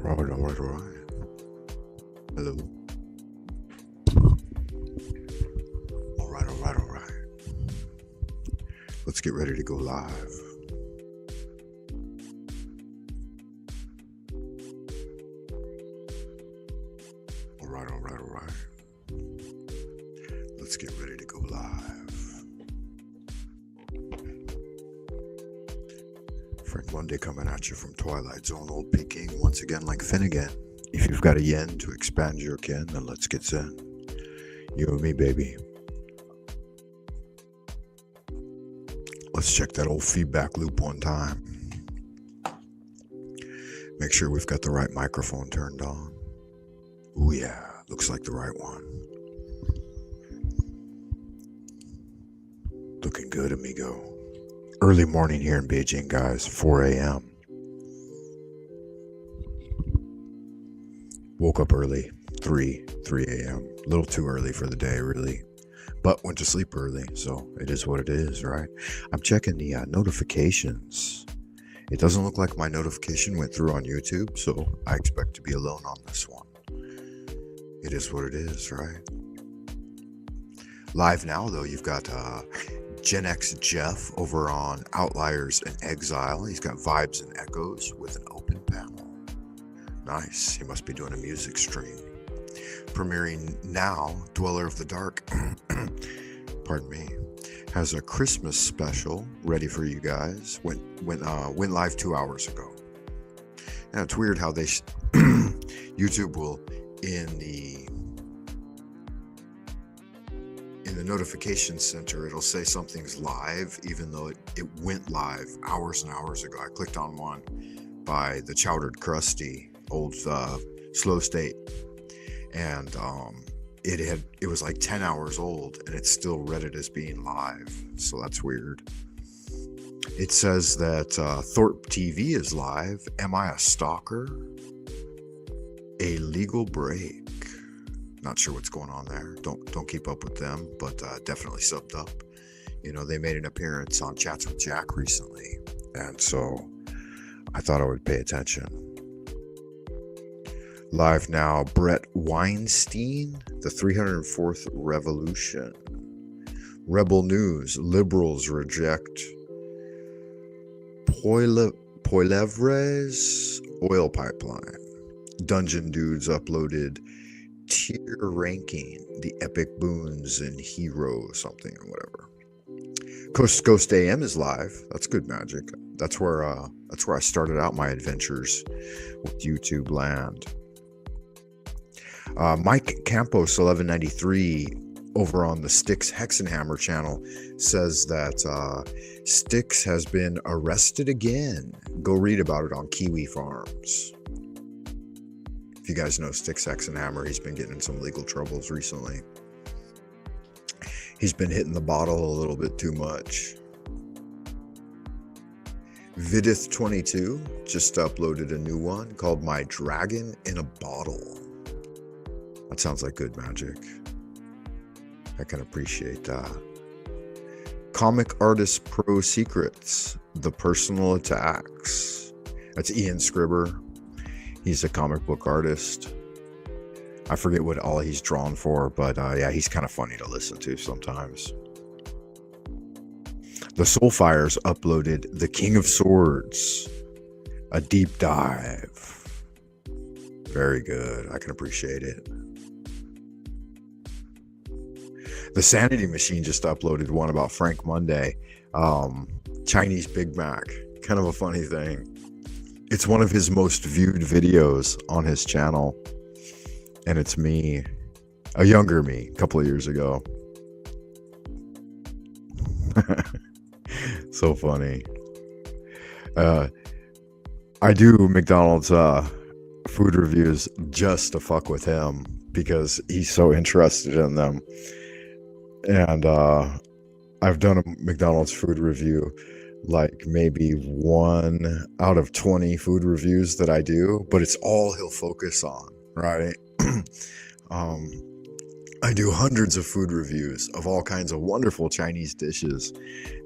All right. Hello. All right. Let's get ready to go live. All right. Let's get ready to go live. Frank Monday coming at you from Twilight Zone, old Peking, once again like Finnegan. If you've got a yen to expand your kin, then let's get zen. You and me, baby. Let's check that old feedback loop one time. Make sure we've got the right microphone turned on. Ooh yeah, looks like the right one. Looking good, amigo. Early morning here in Beijing, guys, 4 a.m. Woke up early, 3 a.m. A little too early for the day, really. But went to sleep early, so it is what it is, right? I'm checking the notifications. It doesn't look like my notification went through on YouTube, so I expect to be alone on this one. It is what it is, right? Live now, though, you've got Gen X Jeff over on Outliers and Exile. He's got Vibes and Echoes with an open panel. Nice. He must be doing a music stream. Premiering now, Dweller of the Dark, pardon me, has a Christmas special ready for you guys. Went live 2 hours ago. And it's weird how they YouTube will in the notification center, it'll say something's live, even though it went live hours and hours ago. I clicked on one by the Chowdered Krusty, old Slow State, and it was like 10 hours old, and it's still read it as being live. So that's weird. It says that Thorpe TV is live. Am I a stalker? A legal break. Not sure what's going on there. Don't keep up with them, but definitely subbed up. You know, they made an appearance on Chats with Jack recently, and so I thought I would pay attention. Live now, Brett Weinstein, the 304th Revolution. Rebel News, liberals reject Poilevre's oil pipeline. Dungeon Dudes uploaded tier ranking, the epic boons and hero something or whatever. Coast to Coast AM is live. That's good magic. That's where I started out my adventures with YouTube land. Mike Campos 1193 over on the Styx Hexenhammer channel says that Styx has been arrested again. Go read about it on Kiwi Farms. If you guys know Styx Hexenhammer, he's been getting in some legal troubles recently. He's been hitting the bottle a little bit too much. Vidith22 just uploaded a new one called My Dragon in a Bottle. That sounds like good magic. I can appreciate that. Comic Artist Pro Secrets, The Personal Attacks. That's Ian Scribber. He's a comic book artist. I forget what all he's drawn for, but yeah, he's kind of funny to listen to sometimes. The Soulfires uploaded The King of Swords, a deep dive. Very good. I can appreciate it. The Sanity Machine just uploaded one about Frank Monday, Chinese Big Mac. Kind of a funny thing. It's one of his most viewed videos on his channel, and it's me, a younger me, a couple of years ago. So funny. I do McDonald's food reviews just to fuck with him because he's so interested in them. And I've done a McDonald's food review like maybe 1 out of 20 food reviews that I do, but it's all he'll focus on, right? I do hundreds of food reviews of all kinds of wonderful Chinese dishes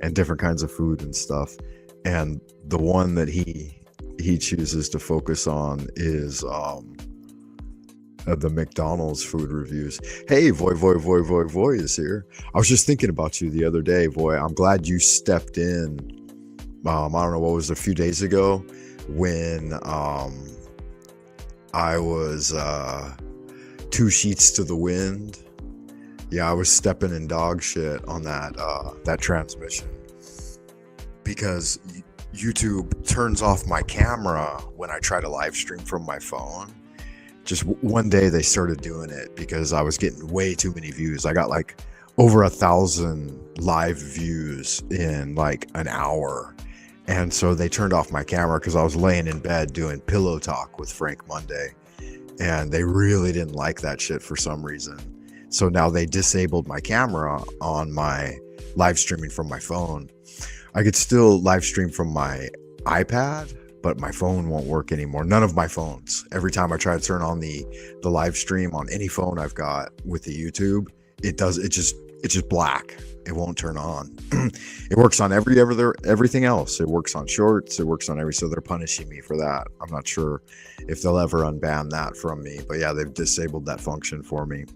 and different kinds of food and stuff. And the one that he he chooses to focus on is the McDonald's food reviews. Hey, Voy is here. I was just thinking about you the other day, Voy. I'm glad you stepped in. I don't know, what was it, a few days ago when I was 2 sheets to the wind. Yeah, I was stepping in dog shit on that transmission because YouTube turns off my camera when I try to live stream from my phone. Just one day they started doing it because I was getting way too many views. I got like over 1,000 live views in like an hour. And so they turned off my camera because I was laying in bed doing pillow talk with Frank Monday. And they really didn't like that shit for some reason. So now they disabled my camera on my live streaming from my phone. I could still live stream from my iPad, but my phone won't work anymore. None of my phones. Every time I try to turn on the live stream on any phone I've got with the YouTube, it's just black. It won't turn on. It works on everything else. It works on shorts. It works on so they're punishing me for that. I'm not sure if they'll ever unban that from me, but yeah, they've disabled that function for me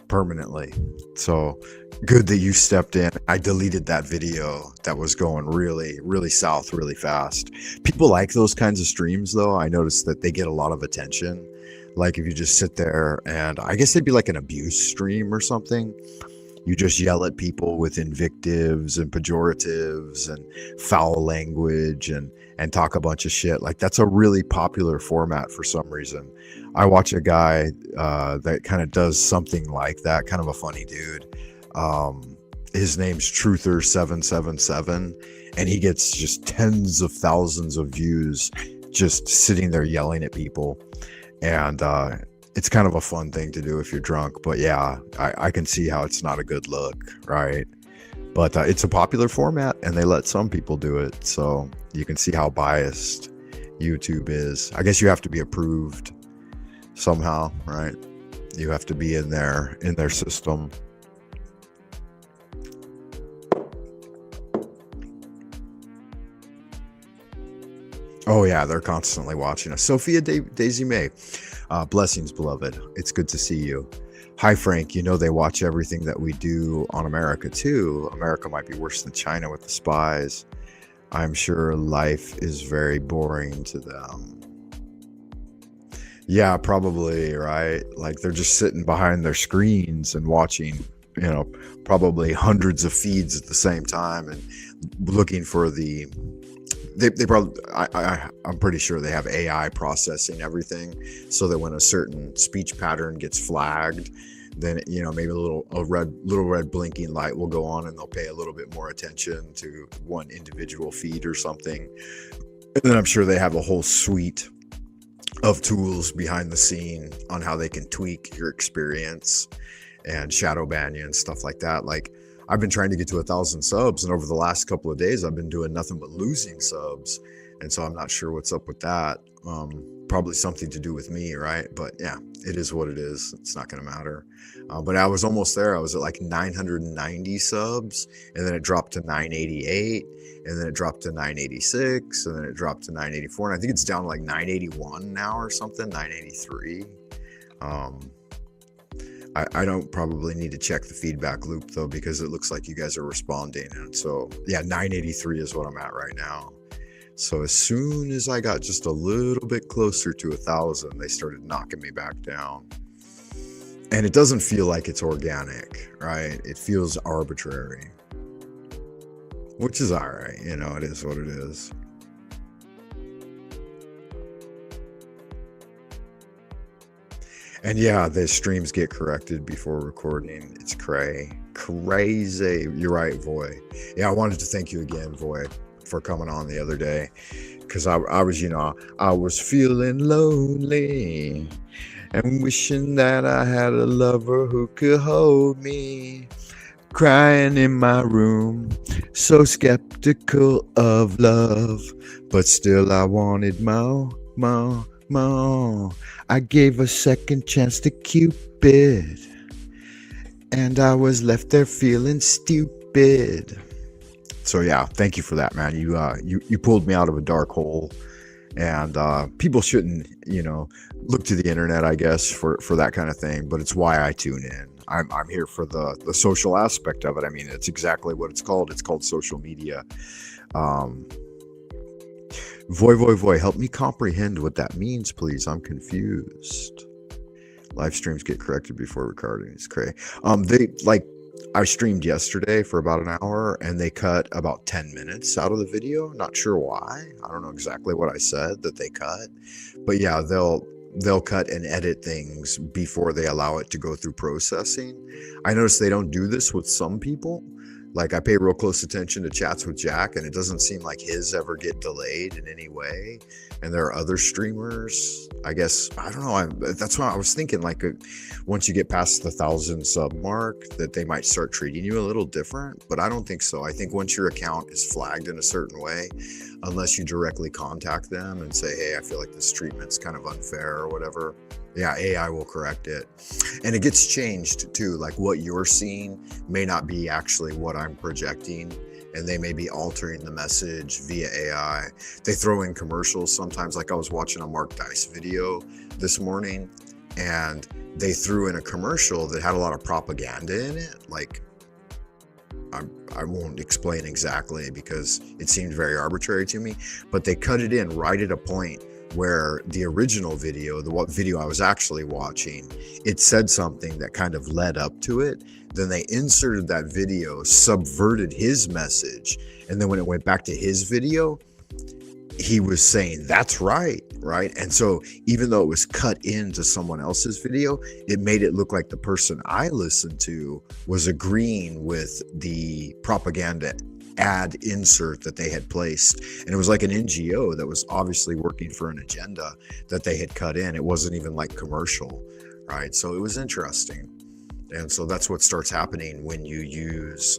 permanently. So good that you stepped in. I deleted that video that was going really, really south really fast. People like those kinds of streams though. I noticed that they get a lot of attention. Like if you just sit there and I guess it'd be like an abuse stream or something. You just yell at people with invectives and pejoratives and foul language and talk a bunch of shit. Like that's a really popular format for some reason. I watch a guy that kind of does something like that, kind of a funny dude. His name's Truther777, and he gets just tens of thousands of views just sitting there yelling at people. And it's kind of a fun thing to do if you're drunk. But yeah, I can see how it's not a good look, right? But it's a popular format, and they let some people do it. So you can see how biased YouTube is. I guess you have to be approved somehow, right? You have to be in their system. Oh yeah, they're constantly watching us. Sophia Daisy May, blessings, beloved. It's good to see you. Hi Frank, you know they watch everything that we do on America too. America might be worse than China with the spies. I'm sure life is very boring to them. Yeah, probably, right? Like they're just sitting behind their screens and watching, probably hundreds of feeds at the same time and looking for they probably, I'm pretty sure they have AI processing everything so that when a certain speech pattern gets flagged, then maybe a little red blinking light will go on and they'll pay a little bit more attention to one individual feed or something. And then I'm sure they have a whole suite of tools behind the scene on how they can tweak your experience and shadow ban you and stuff like that. Like I've been trying to get to 1,000 subs, and over the last couple of days I've been doing nothing but losing subs, and so I'm not sure what's up with that. Probably something to do with me, right? But yeah, it is what it is. It's not going to matter. But I was almost there. I was at like 990 subs, and then it dropped to 988, and then it dropped to 986, and then it dropped to 984, and I think it's down to like 981 now or something, 983. I don't probably need to check the feedback loop though, because it looks like you guys are responding. And so yeah, 983 is what I'm at right now. So as soon as I got just a little bit closer to 1,000, they started knocking me back down. And it doesn't feel like it's organic, right? It feels arbitrary, which is all right. It is what it is. And yeah, the streams get corrected before recording. It's crazy. You're right, Voy. Yeah, I wanted to thank you again, Voy, for coming on the other day. Because I was feeling lonely and wishing that I had a lover who could hold me. Crying in my room, so skeptical of love. But still I wanted more. I gave a second chance to Cupid, and I was left there feeling stupid. So yeah, thank you for that, man. You pulled me out of a dark hole And people shouldn't, look to the internet, I guess, for that kind of thing. But it's why I tune in. I'm here for the social aspect of it. I mean, it's exactly what it's called. It's called social media. Voy, help me comprehend what that means, please. I'm confused. Live streams get corrected before recording. It's crazy. I streamed yesterday for about an hour, and they cut about 10 minutes out of the video. Not sure why. I don't know exactly what I said that they cut, but yeah, they'll cut and edit things before they allow it to go through processing. I notice they don't do this with some people. Like, I pay real close attention to Chats with Jack, and it doesn't seem like his ever get delayed in any way. And there are other streamers, I guess, I don't know. That's why I was thinking, like, once you get past the 1,000 sub mark, that they might start treating you a little different. But I don't think so. I think once your account is flagged in a certain way, unless you directly contact them and say, hey, I feel like this treatment's kind of unfair or whatever, yeah, AI will correct it. And it gets changed too. Like, what you're seeing may not be actually what I'm projecting, and they may be altering the message via AI. They throw in commercials sometimes. Like, I was watching a Mark Dice video this morning, and they threw in a commercial that had a lot of propaganda in it. Like, I won't explain exactly because it seemed very arbitrary to me, but they cut it in right at a point where the original video, the video I was actually watching, it said something that kind of led up to it. Then they inserted that video, subverted his message, and then when it went back to his video, he was saying, that's right? And so even though it was cut into someone else's video, it made it look like the person I listened to was agreeing with the propaganda ad insert that they had placed. And it was like an NGO that was obviously working for an agenda that they had cut in. It wasn't even like commercial, right? So it was interesting. And so that's what starts happening when you use,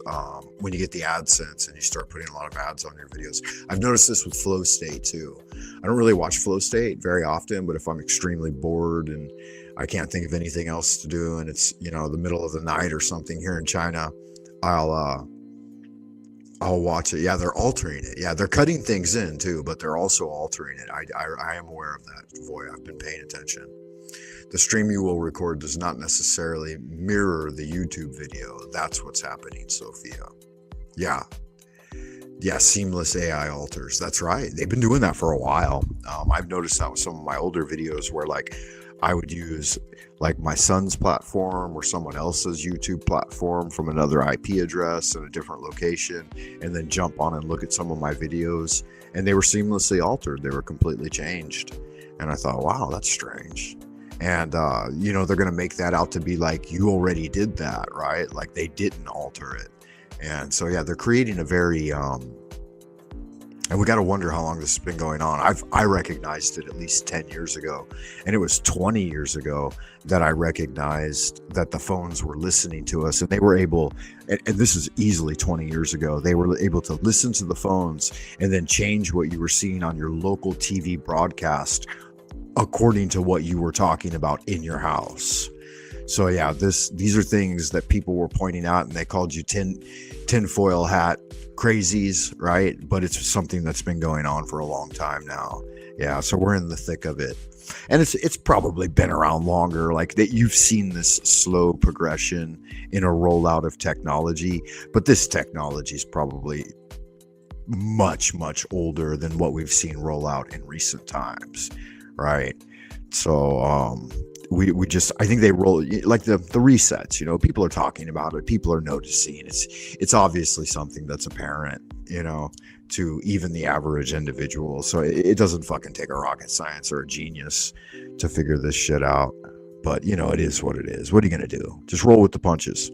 when you get the AdSense and you start putting a lot of ads on your videos. I've noticed this with Flow State too. I don't really watch Flow State very often, but if I'm extremely bored and I can't think of anything else to do, and it's, the middle of the night or something here in China, I'll watch it. Yeah, they're altering it. Yeah, they're cutting things in too, but they're also altering it. I am aware of that, Voy. I've been paying attention. The stream you will record does not necessarily mirror the YouTube video. That's what's happening, Sophia. Yeah, seamless AI alters. That's right. They've been doing that for a while. I've noticed that with some of my older videos where, like, I would use like my son's platform or someone else's YouTube platform from another IP address in a different location, and then jump on and look at some of my videos, and they were seamlessly altered. They were completely changed. And I thought, wow, that's strange. And, they're going to make that out to be like, you already did that, right? Like, they didn't alter it. And so, yeah, they're creating a very, and we got to wonder how long this has been going on. I recognized it at least 10 years ago. And it was 20 years ago that I recognized that the phones were listening to us, and they were able, and this is easily 20 years ago, they were able to listen to the phones and then change what you were seeing on your local TV broadcast according to what you were talking about in your house. So yeah, these are things that people were pointing out, and they called you tinfoil hat crazies, right? But it's something that's been going on for a long time now. Yeah, so we're in the thick of it. And it's probably been around longer, like that you've seen this slow progression in a rollout of technology, but this technology is probably much, much older than what we've seen roll out in recent times. Right. So we just, I think they roll like the resets, people are talking about it, people are noticing it's obviously something that's apparent, to even the average individual. So it doesn't fucking take a rocket science or a genius to figure this shit out. But it is what it is. What are you gonna do? Just roll with the punches.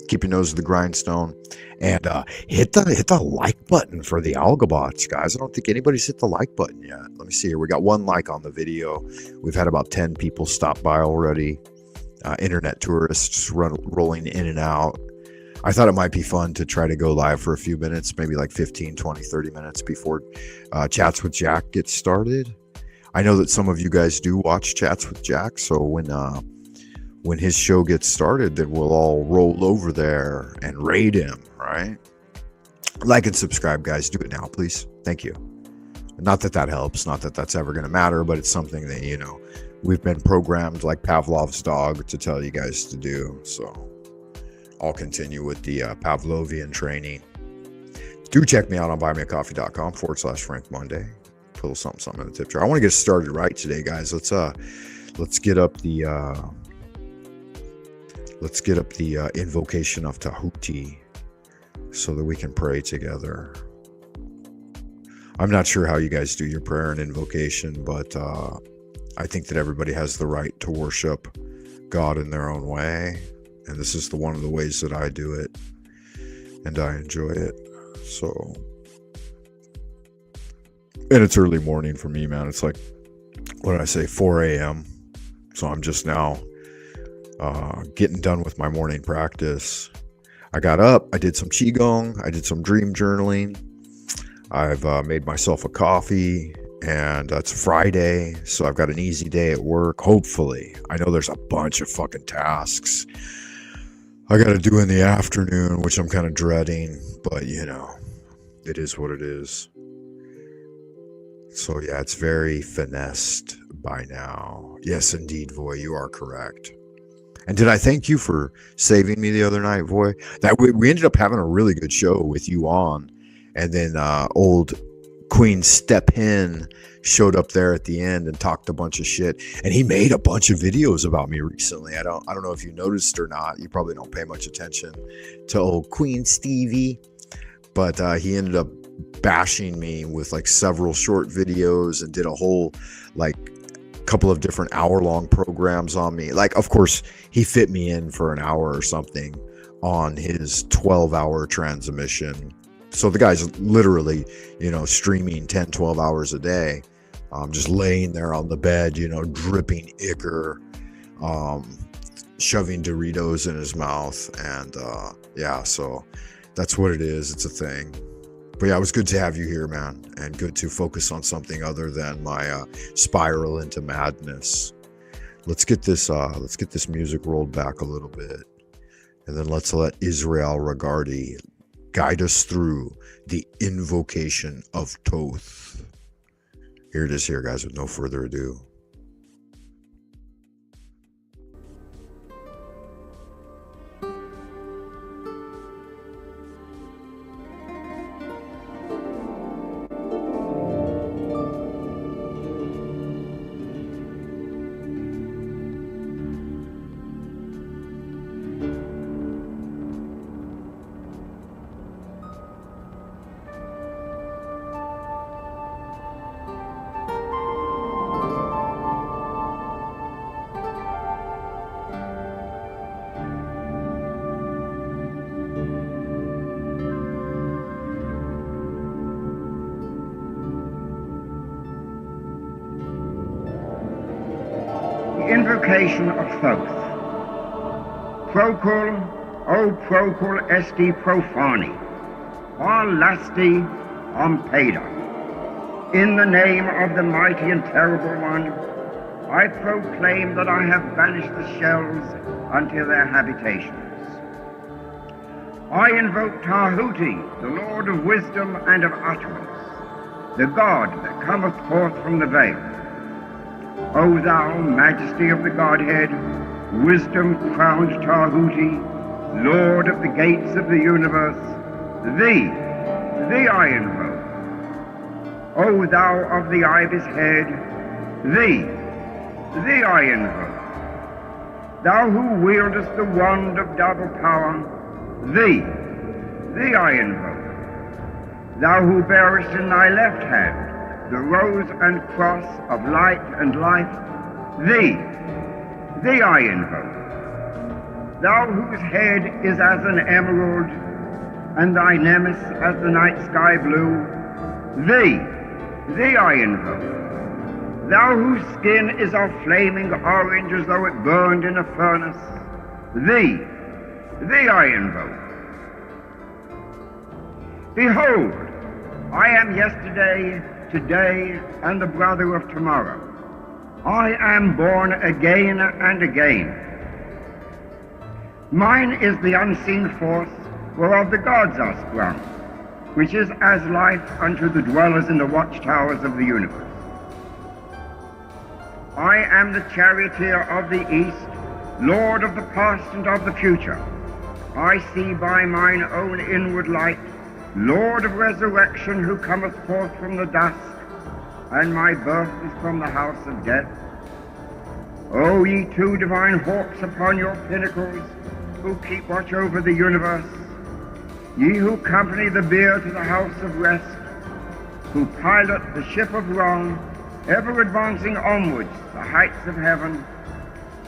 Keep your nose to the grindstone, and hit the like button for the Algabots, guys. I don't think anybody's hit the like button yet. Let me see here. We got 1 like on the video. We've had about 10 people stop by already. Internet tourists rolling in and out. I thought it might be fun to try to go live for a few minutes, maybe like 15, 20, 30 minutes before Chats with Jack gets started. I know that some of you guys do watch Chats with Jack, so when his show gets started, then we'll all roll over there and raid him, right? Like and subscribe, guys. Do it now, please. Thank you. Not that that helps, not that that's ever going to matter, but it's something that, you know, we've been programmed like Pavlov's dog to tell you guys to do. So I'll continue with the Pavlovian training. Do check me out on buymeacoffee.com/Frank Monday. Put a little something in the tip jar. I want to get started right today, guys. Let's get up the invocation of Tahuti so that we can pray together. I'm not sure how you guys do your prayer and invocation, but I think that everybody has the right to worship God in their own way, and this is one of the ways that I do it, and I enjoy it. So, and it's early morning for me, man. It's like, what did I say, 4 a.m. So I'm just now getting done with my morning practice. I got up, I did some qigong, I did some dream journaling. I've made myself a coffee, and it's Friday, so I've got an easy day at work, hopefully. I know there's a bunch of fucking tasks I got to do in the afternoon, which I'm kind of dreading, but you know, it is what it is. So yeah, it's very finessed by now. Yes, indeed, Voy, you are correct. And did I thank you for saving me the other night, Voy? That we ended up having a really good show with you on, and then old Queen Step-Hen showed up there at the end and talked a bunch of shit, and he made a bunch of videos about me recently. I don't know if you noticed or not. You probably don't pay much attention to old Queen Stevie, but he ended up bashing me with like several short videos and did a whole like couple of different hour-long programs on me. Like, of course, he fit me in for an hour or something on his 12-hour transmission. So the guy's literally, you know, streaming 10, 12 hours a day, just laying there on the bed, you know, dripping ichor, shoving Doritos in his mouth. And yeah, so that's what it is. It's a thing. But yeah, it was good to have you here, man, and good to focus on something other than my spiral into madness. Let's get this music rolled back a little bit, and then let's let Israel Ragardi guide us through the invocation of Thoth. Here it is here, guys, with no further ado. Invocation of Thoth. Procul, o procul esti profani, or lasti ompeda. In the name of the mighty and terrible one, I proclaim that I have banished the shells unto their habitations. I invoke Tahuti, the Lord of wisdom and of utterance, the God that cometh forth from the veil. O thou majesty of the Godhead, wisdom-crowned Tahuti, Lord of the gates of the universe, thee I invoke. O thou of the ibis head, thee I invoke. Thou who wieldest the wand of double power, thee I invoke. Thou who bearest in thy left hand the rose and cross of light and life, thee I invoke. Thou whose head is as an emerald, and thy nemes as the night sky blue, thee I invoke. Thou whose skin is of flaming orange as though it burned in a furnace, thee I invoke. Behold, I am yesterday, today, and the brother of tomorrow. I am born again and again. Mine is the unseen force whereof the gods are sprung. which is as life unto the dwellers in the watchtowers of the universe. I am the charioteer of the east, Lord of the past and of the future. I see by mine own inward light, Lord of resurrection, who cometh forth from the dust, and my birth is from the house of death. O ye two divine hawks upon your pinnacles, who keep watch over the universe, ye who accompany the bier to the house of rest, who pilot the ship of wrong, ever advancing onwards the heights of heaven,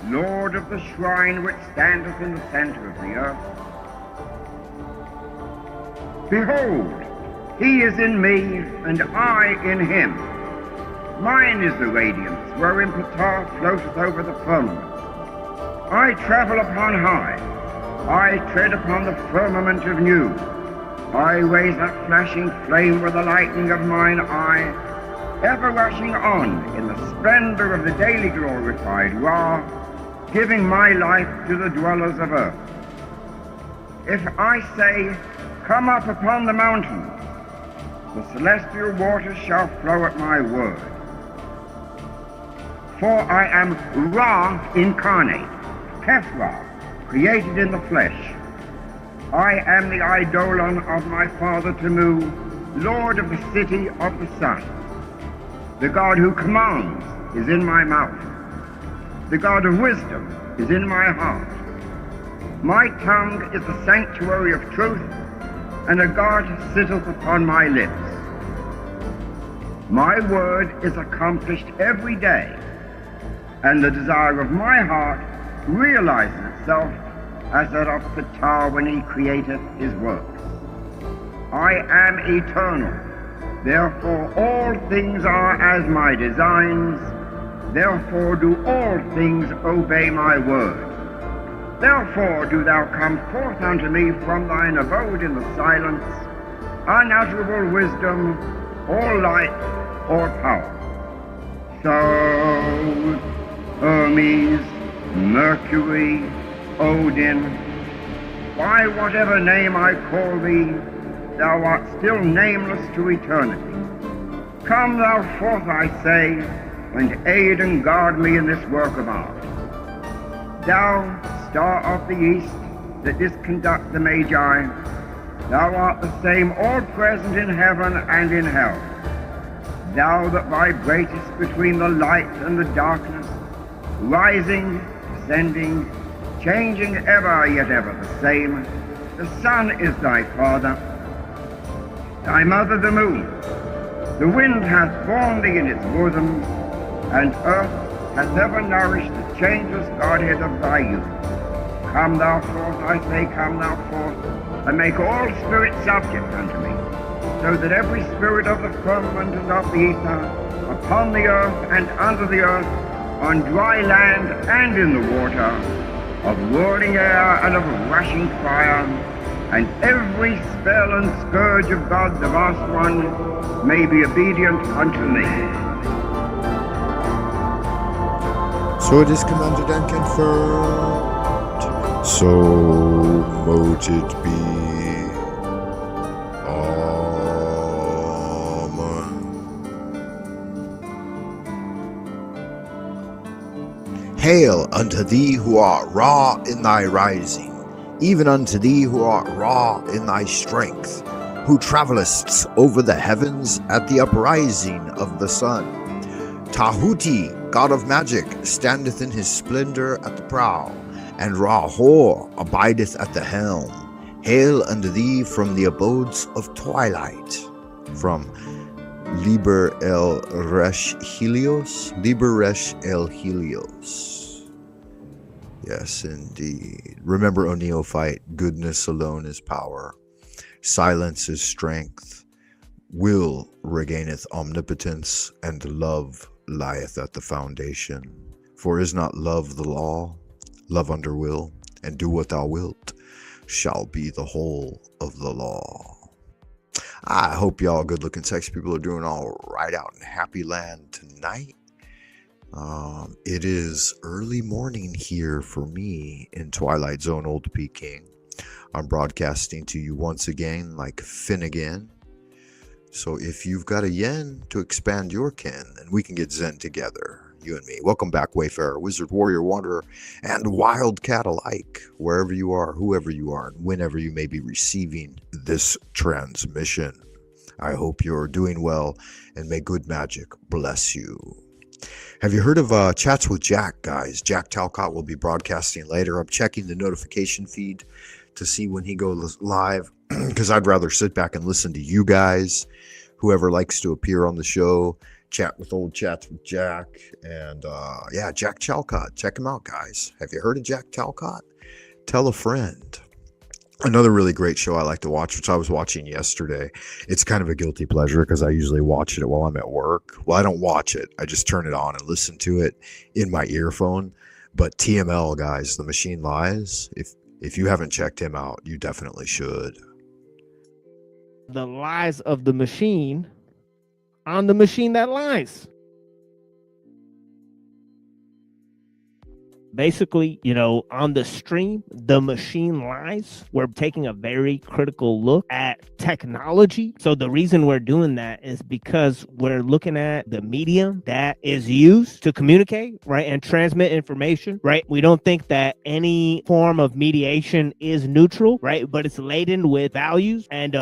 Lord of the shrine which standeth in the center of the earth. Behold, he is in me, and I in him. Mine is the radiance wherein Ptah floateth over the firmament. I travel upon high. I tread upon the firmament of new. I raise that flashing flame with the lightning of mine eye, ever rushing on in the splendor of the daily glorified Ra, giving my life to the dwellers of earth. If I say, come up upon the mountains, the celestial waters shall flow at my word. For I am Ra incarnate, Kepha, created in the flesh. I am the eidolon of my father Tamu, Lord of the city of the sun. The God who commands is in my mouth. The God of wisdom is in my heart. My tongue is the sanctuary of truth, and a God sitteth upon my lips. My word is accomplished every day, and the desire of my heart realizes itself as that of Ptah when he createth his works. I am eternal, therefore all things are as my designs, therefore do all things obey my word. Therefore do thou come forth unto me from thine abode in the silence, unutterable wisdom, or light, or power. So, Hermes, Mercury, Odin, by whatever name I call thee, thou art still nameless to eternity. Come thou forth, I say, and aid and guard me in this work of art. Thou, star of the east, that didst conduct the Magi, thou art the same all present in heaven and in hell. Thou that vibratest between the light and the darkness, rising, descending, changing ever, yet ever the same. The sun is thy father, thy mother the moon. The wind hath borne thee in its bosom, and earth hath ever nourished the changeless Godhead of thy youth. Come thou forth, I say, come thou forth, and make all spirits subject unto me, so that every spirit of the firmament and of the ether, upon the earth and under the earth, on dry land and in the water, of whirling air and of rushing fire, and every spell and scourge of God the vast one may be obedient unto me. So it is commanded and confirmed. So mote it be. Hail unto thee who art Ra in thy rising, even unto thee who art Ra in thy strength, who travellest over the heavens at the uprising of the sun. Tahuti, god of magic, standeth in his splendor at the prow, and Ra-Hor abideth at the helm. Hail unto thee from the abodes of twilight, from Liber el Resh Helios. Yes, indeed. Remember, O neophyte, goodness alone is power. Silence is strength. Will regaineth omnipotence, and love lieth at the foundation. For is not love the law? Love under will, and do what thou wilt, shall be the whole of the law. I hope y'all good-looking sexy people are doing all right out in Happy Land tonight. It is early morning here for me in Twilight Zone Old Peking. I'm broadcasting to you once again like Finnegan. So if you've got a yen to expand your ken, then we can get zen together, you and me. Welcome back, Wayfarer, Wizard, Warrior, Wanderer, and Wildcat alike, wherever you are, whoever you are, and whenever you may be receiving this transmission. I hope you're doing well, and may good magic bless you. Have you heard of Chats with Jack, guys? Jack Talcott will be broadcasting later. I'm checking the notification feed to see when he goes live, because I'd rather sit back and listen to you guys, whoever likes to appear on the show, chat with old Chats with Jack, and yeah, Jack Talcott. Check him out, guys. Have you heard of Jack Talcott? Tell a friend. Another really great show I like to watch, which I was watching yesterday. It's kind of a guilty pleasure because I usually watch it while I'm at work. Well, I don't watch it. I just turn it on and listen to it in my earphone. But TML, guys, The Machine Lies. If you haven't checked him out, you definitely should. The lies of the machine on the machine that lies. Basically, on the stream, The Machine Lies, we're taking a very critical look at technology. So the reason we're doing that is because we're looking at the medium that is used to communicate, right, and transmit information, right? We don't think that any form of mediation is neutral, right, but it's laden with values. And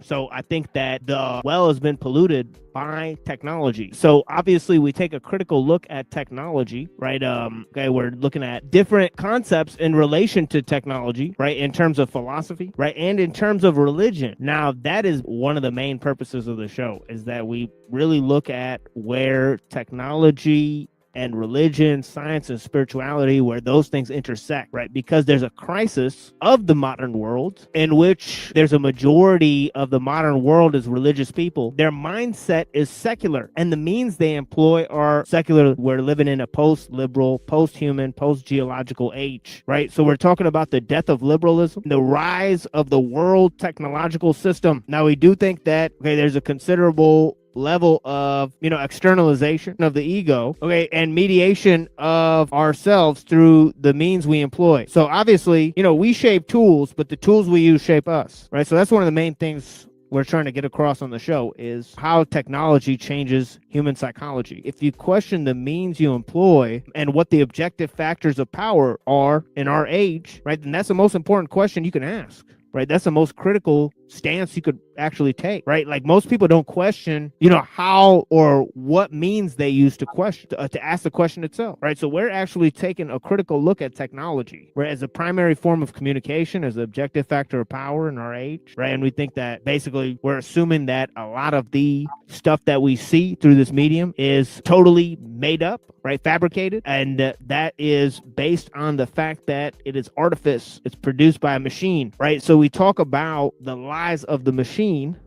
so I think that the well has been polluted by technology. So obviously we take a critical look at technology, right? Okay, we're looking at different concepts in relation to technology, right? In terms of philosophy, right? And in terms of religion. Now, that is one of the main purposes of the show, is that we really look at where technology and religion, science, and spirituality, where those things intersect, right? Because there's a crisis of the modern world in which there's a majority of the modern world is religious people. Their mindset is secular, and the means they employ are secular. We're living in a post-liberal, post-human, post-geological age, right? So we're talking about the death of liberalism, the rise of the world technological system. Now, we do think that, okay, there's a considerable level of externalization of the ego, okay, and mediation of ourselves through the means we employ. So obviously, we shape tools, but the tools we use shape us, right? So that's one of the main things we're trying to get across on the show, is how technology changes human psychology. If you question the means you employ and what the objective factors of power are in our age, right, then that's the most important question you can ask. Right, that's the most critical stance you could actually take, right? Like, most people don't question, how or what means they use to question, to ask the question itself, right? So we're actually taking a critical look at technology, right, as a primary form of communication, as an objective factor of power in our age, right? And we think that basically we're assuming that a lot of the stuff that we see through this medium is totally made up, right, fabricated, and that is based on the fact that it is artifice. It's produced by a machine, right? So we talk about the lies of the machine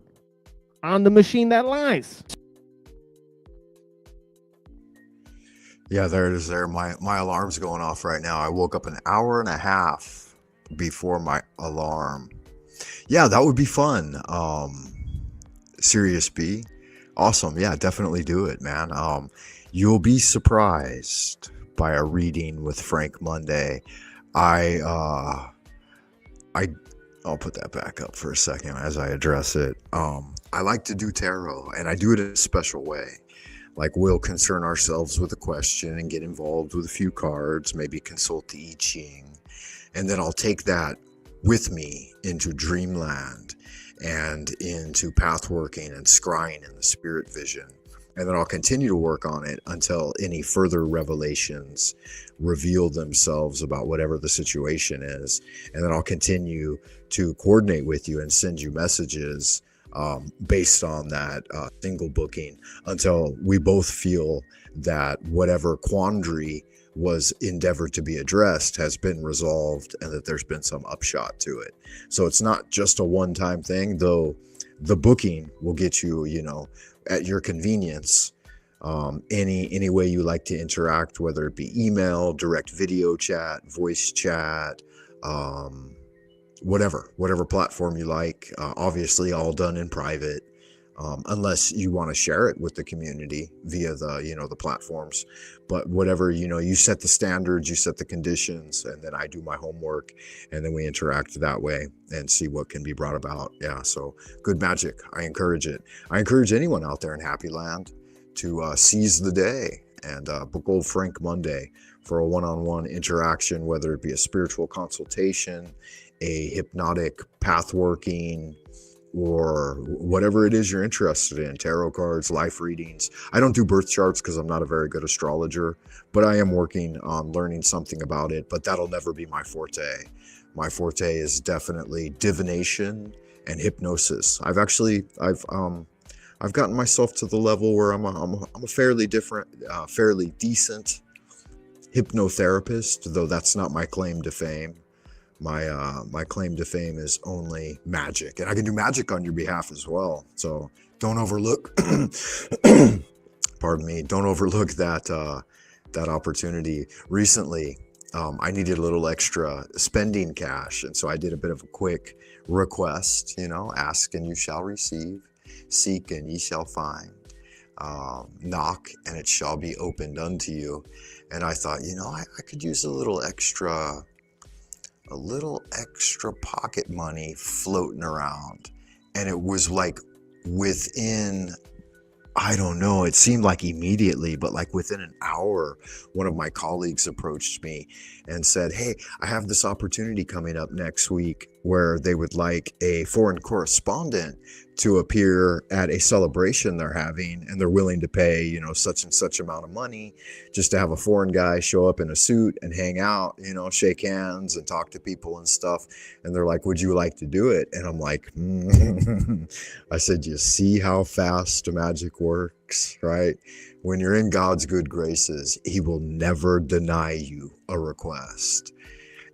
on the machine that lies. Yeah, there it is there. My alarm's going off right now. I woke up an hour and a half before my alarm. Yeah, that would be fun. Serious B. Awesome. Yeah, definitely do it, man. You'll be surprised by a reading with Frank Monday. I'll put that back up for a second as I address it. I like to do tarot, and I do it in a special way. Like, we'll concern ourselves with a question and get involved with a few cards, maybe consult the I Ching, and then I'll take that with me into Dreamland and into pathworking and scrying in the spirit vision. And then I'll continue to work on it until any further revelations reveal themselves about whatever the situation is. And then I'll continue to coordinate with you and send you messages based on that single booking until we both feel that whatever quandary was endeavored to be addressed has been resolved and that there's been some upshot to it. So it's not just a one-time thing, though the booking will get you, at your convenience, any way you like to interact, whether it be email, direct video chat, voice chat, whatever platform you like, obviously all done in private. unless you want to share it with the community via the platforms. But whatever, you set the standards, you set the conditions, and then I do my homework, and then we interact that way and see what can be brought about. Yeah, so good magic. I encourage it. I encourage anyone out there in Happy Land to seize the day and book old Frank Monday for a one-on-one interaction, whether it be a spiritual consultation, a hypnotic path working, or whatever it is you're interested in, tarot cards, life readings. I don't do birth charts because I'm not a very good astrologer, but I am working on learning something about it, but that'll never be my forte. My forte is definitely divination and hypnosis. I've gotten myself to the level where I'm a fairly decent hypnotherapist, though that's not my claim to fame. My claim to fame is only magic, and I can do magic on your behalf as well. So don't overlook, pardon me, don't overlook that opportunity. Recently, I needed a little extra spending cash, and so I did a bit of a quick request. Ask and you shall receive, seek and ye shall find, knock and it shall be opened unto you. And I thought, I could use a little extra pocket money floating around. And it was like within, I don't know, it seemed like immediately, but like within an hour, one of my colleagues approached me and said, hey, I have this opportunity coming up next week where they would like a foreign correspondent to appear at a celebration they're having, and they're willing to pay, such and such amount of money just to have a foreign guy show up in a suit and hang out, shake hands and talk to people and stuff. And they're like, would you like to do it? And I'm like, I said, you see how fast magic works, right? When you're in God's good graces, he will never deny you a request.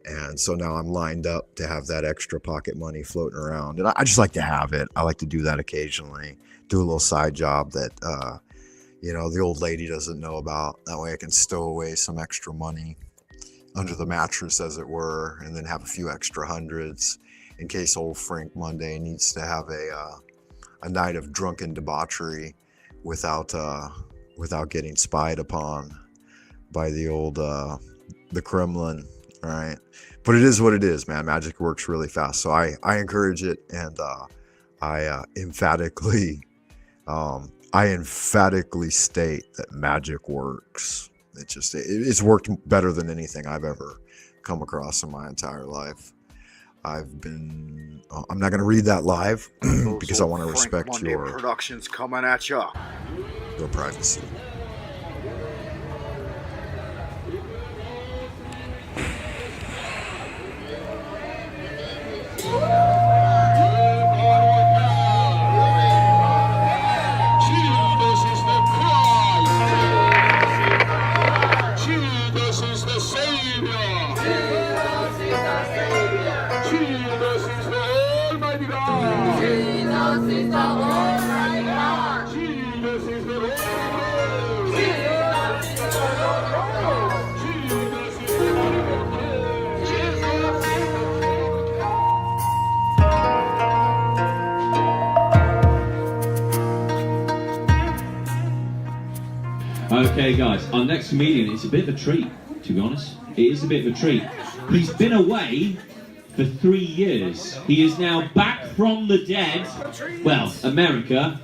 And so now I'm lined up to have that extra pocket money floating around. And I just like to have it. I like to do that occasionally, do a little side job that, the old lady doesn't know about. That way I can stow away some extra money under the mattress, as it were, and then have a few extra hundreds in case old Frank Monday needs to have a night of drunken debauchery without getting spied upon by the old, the Kremlin. All right. But it is what it is, man. Magic works really fast. So I encourage it. And I emphatically state that magic works. It's worked better than anything I've ever come across in my entire life. I'm not going to read that live because I want to respect your productions coming at you. Your privacy. Okay guys, our next comedian is a bit of a treat, to be honest. It is a bit of a treat. He's been away for 3 years. He is now back from the dead. Well, America.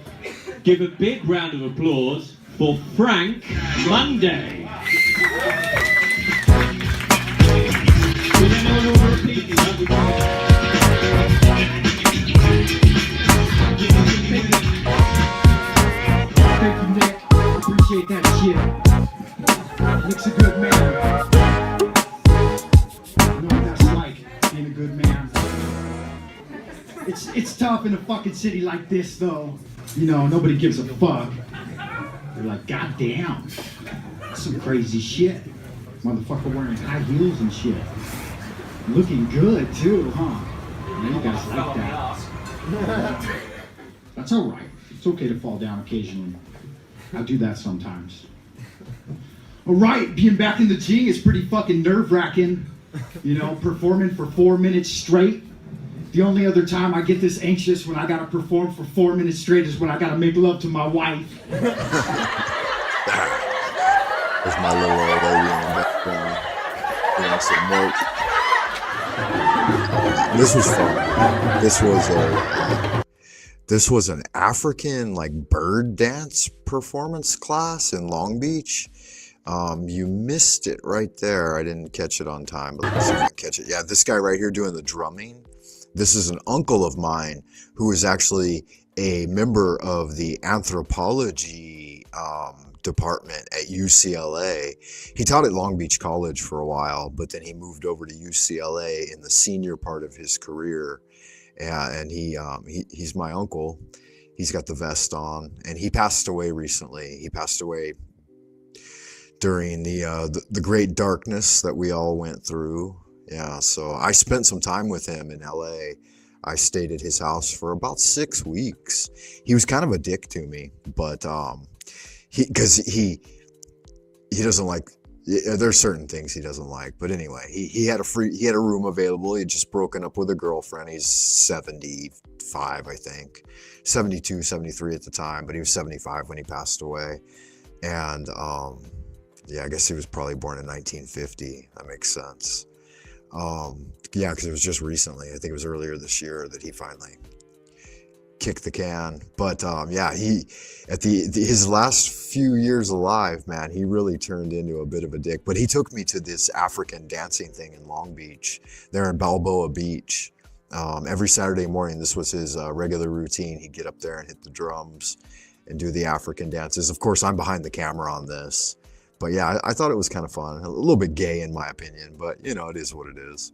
Give a big round of applause for Frank Monday. Would anyone want to repeat this? Thank you, Nick. Appreciate that shit. Nick's a good man. You know what that's like, being a good man. It's tough in a fucking city like this, though. Nobody gives a fuck. They're like, God damn, that's some crazy shit. Motherfucker wearing high heels and shit. Looking good, too, huh? Yeah, you guys like that. That's all right. It's okay to fall down occasionally. I do that sometimes. All right, being back in the G is pretty fucking nerve-wracking. Performing for 4 minutes straight. The only other time I get this anxious when I gotta perform for 4 minutes straight is when I gotta make love to my wife. There's my little old lady in the background. Some milk. This was fun. This was an African like bird dance performance class in Long Beach. You missed it right there. I didn't catch it on time, but let me see if I can catch it. Yeah, this guy right here doing the drumming. This is an uncle of mine who is actually a member of the anthropology department at UCLA. He taught at Long Beach College for a while, but then he moved over to UCLA in the senior part of his career. And he's my uncle. He's got the vest on, and he passed away recently. He passed away during the great darkness that we all went through. Yeah, so I spent some time with him in LA. I stayed at his house for about 6 weeks. He was kind of a dick to me, but because he doesn't like, there's certain things he doesn't like, but anyway, he had a room available. He had just broken up with a girlfriend. He's 75, I think, 72, 73 at the time, but he was 75 when he passed away. And yeah, I guess he was probably born in 1950. That makes sense. Yeah, because it was just recently, I think it was earlier this year, that he finally kick the can. But yeah, he at his last few years alive, man, he really turned into a bit of a dick. But he took me to this African dancing thing in Long Beach, there in Balboa Beach. Every Saturday morning, this was his regular routine. He'd get up there and hit the drums and do the African dances. Of course, I'm behind the camera on this. But yeah, I thought it was kind of fun. A little bit gay in my opinion, but you know, it is what it is.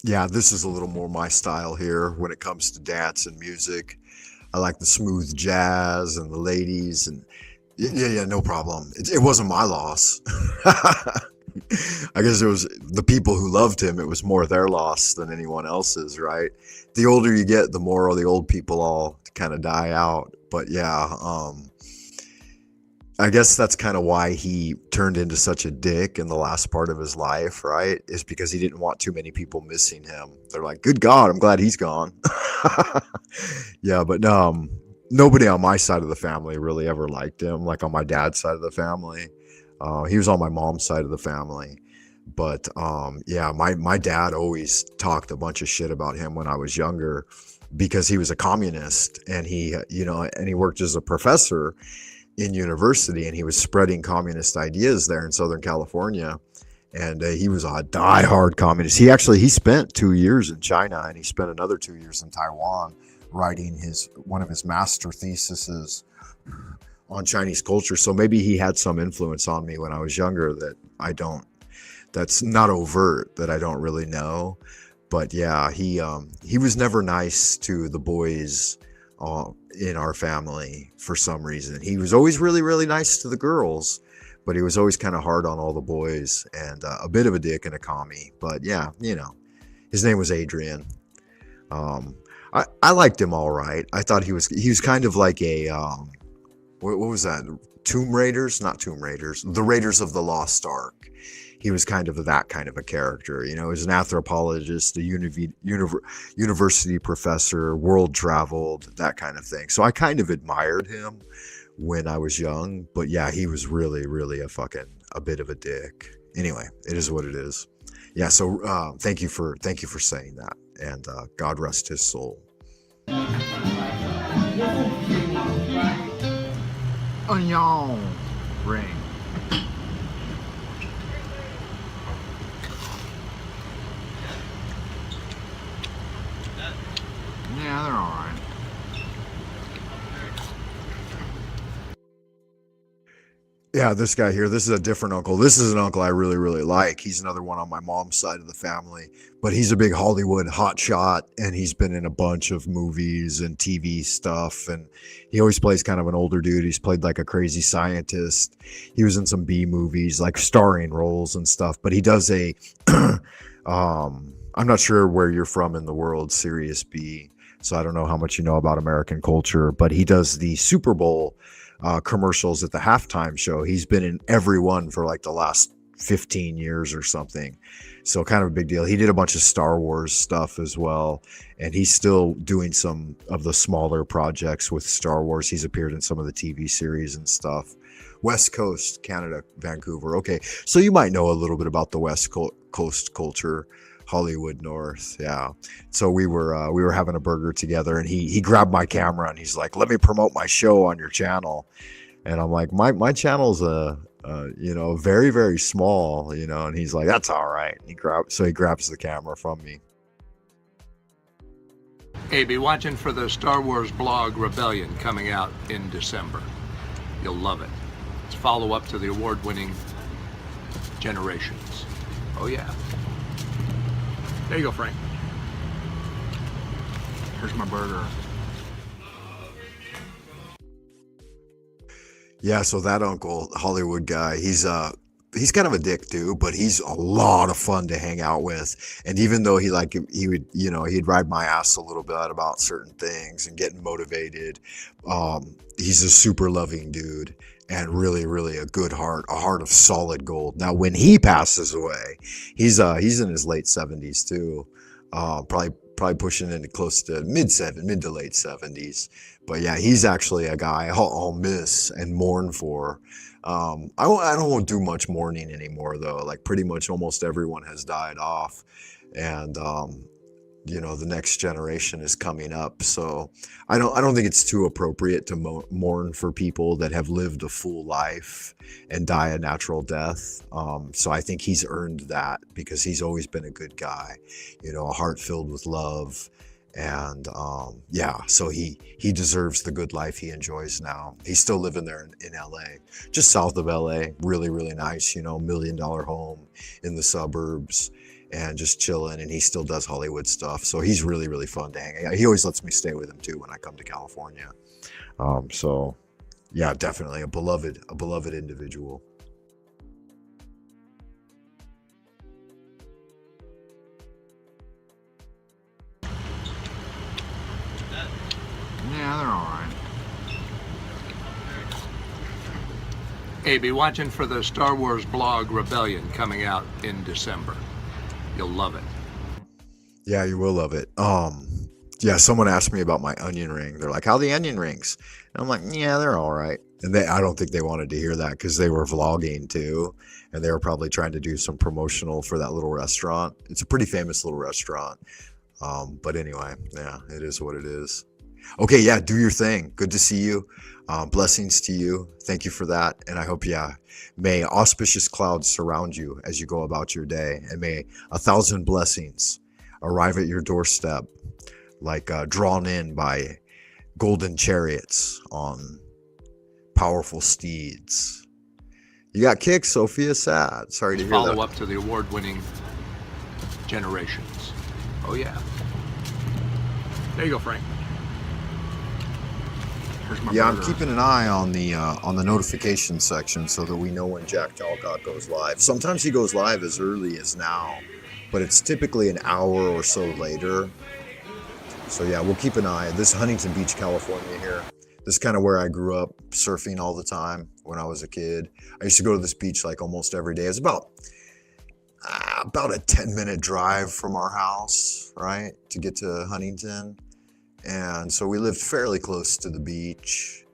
Yeah, this is a little more my style here when it comes to dance and music. I like the smooth jazz and the ladies, and yeah, no problem. It wasn't my loss. I guess it was the people who loved him. It was more their loss than anyone else's, right? The older you get, the more the old people all kind of die out. But yeah, I guess that's kind of why he turned into such a dick in the last part of his life, right? Is because he didn't want too many people missing him. They're like, good God, I'm glad he's gone. Yeah, but nobody on my side of the family really ever liked him, like on my dad's side of the family. He was on my mom's side of the family. But yeah, my dad always talked a bunch of shit about him when I was younger because he was a communist, and he worked as a professor in university, and he was spreading communist ideas there in Southern California. And he was a diehard communist. He spent 2 years in China, and he spent another 2 years in Taiwan writing one of his master theses on Chinese culture. So maybe he had some influence on me when I was younger that's not overt, that I don't really know. But yeah, he was never nice to the boys in our family for some reason. He was always really, really nice to the girls, but he was always kind of hard on all the boys, and a bit of a dick and a commie. But yeah, his name was Adrian. I liked him all right. I thought he was kind of like a what was that? The Raiders of the Lost Ark. He was kind of that kind of a character, he was an anthropologist, a university professor, world traveled, that kind of thing. So I kind of admired him when I was young, but yeah, he was really, really a bit of a dick. Anyway, it is what it is. Yeah. So thank you for saying that, and God rest his soul. Onion ring. Yeah, they're all right. Yeah, this guy here, this is a different uncle. This is an uncle I really, really like. He's another one on my mom's side of the family, but he's a big Hollywood hotshot, and he's been in a bunch of movies and TV stuff, and he always plays kind of an older dude. He's played like a crazy scientist. He was in some B movies, like starring roles and stuff, but he does a I'm not sure where you're from in the world, Sirius B. So I don't know how much you know about American culture, but he does the Super Bowl commercials at the halftime show. He's been in every one for like the last 15 years or something. So kind of a big deal. He did a bunch of Star Wars stuff as well. And he's still doing some of the smaller projects with Star Wars. He's appeared in some of the TV series and stuff. West Coast, Canada, Vancouver. Okay. So you might know a little bit about the West Coast culture. Hollywood North, yeah. So we were having a burger together, and he grabbed my camera and he's like, "Let me promote my show on your channel." And I'm like, my channel's very, very small, and he's like, "That's all right." And he grabs the camera from me. Hey, be watching for the Star Wars blog Rebellion coming out in December. You'll love it. It's follow-up to the award-winning Generations. Oh yeah. There you go, Frank. Here's my burger. Yeah, so that Uncle Hollywood guy, he's kind of a dick too, but he's a lot of fun to hang out with. And even though he'd ride my ass a little bit about certain things and getting motivated, he's a super loving dude and really, really a good heart, a heart of solid gold. Now, when he passes away, he's in his late 70s too, probably pushing into close to mid to late 70s. But yeah, he's actually a guy I'll miss and mourn for. I don't do much mourning anymore though. Like pretty much almost everyone has died off, and the next generation is coming up. So I don't think it's too appropriate to mourn for people that have lived a full life and die a natural death. So I think he's earned that because he's always been a good guy, a heart filled with love. And so he deserves the good life he enjoys now. He's still living there in LA, just south of LA. Really, really nice, $1 million home in the suburbs. And just chilling, and he still does Hollywood stuff. So he's really, really fun to hang out. He always lets me stay with him too when I come to California. So yeah, definitely a beloved individual. Yeah, they're all right. Hey, be watching for the Star Wars blog Rebellion coming out in December. You'll love it. Yeah, you will love it. Yeah, someone asked me about my onion ring. They're like, "How are the onion rings?" And I'm like, "Yeah, they're all right." And I don't think they wanted to hear that because they were vlogging too, and they were probably trying to do some promotional for that little restaurant. It's a pretty famous little restaurant. But anyway, yeah, it is what it is. Okay, yeah, do your thing. Good to see you. Blessings to you. Thank you for that. And I hope, may auspicious clouds surround you as you go about your day. And may 1,000 blessings arrive at your doorstep, like drawn in by golden chariots on powerful steeds. You got kicked, Sophia. Sad. Sorry to hear that. Follow up to the award-winning Generations. Oh yeah. There you go, Frank. Yeah, I'm keeping an eye on the notification section so that we know when Jack Talcott goes live. Sometimes he goes live as early as now, but it's typically an hour or so later. So yeah, we'll keep an eye. This is Huntington Beach, California here. This is kind of where I grew up surfing all the time when I was a kid. I used to go to this beach like almost every day. It's about a 10-minute drive from our house, right, to get to Huntington. And so we lived fairly close to the beach,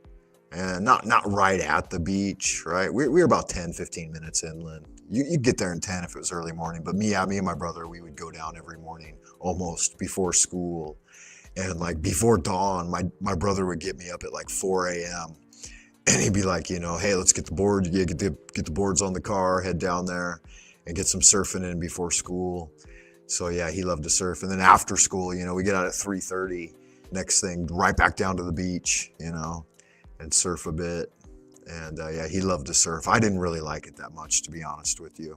and not right at the beach, right? We were about 10-15 minutes inland. You'd get there in 10 if it was early morning, but me and my brother, we would go down every morning almost before school. And like before dawn, my brother would get me up at like 4 a.m. and he'd be like, "Hey, let's get the board. Yeah, get the boards on the car, head down there and get some surfing in before school." So yeah, he loved to surf. And then after school, we get out at 3:30. Next thing, right back down to the beach, and surf a bit. And yeah, he loved to surf. I didn't really like it that much, to be honest with you.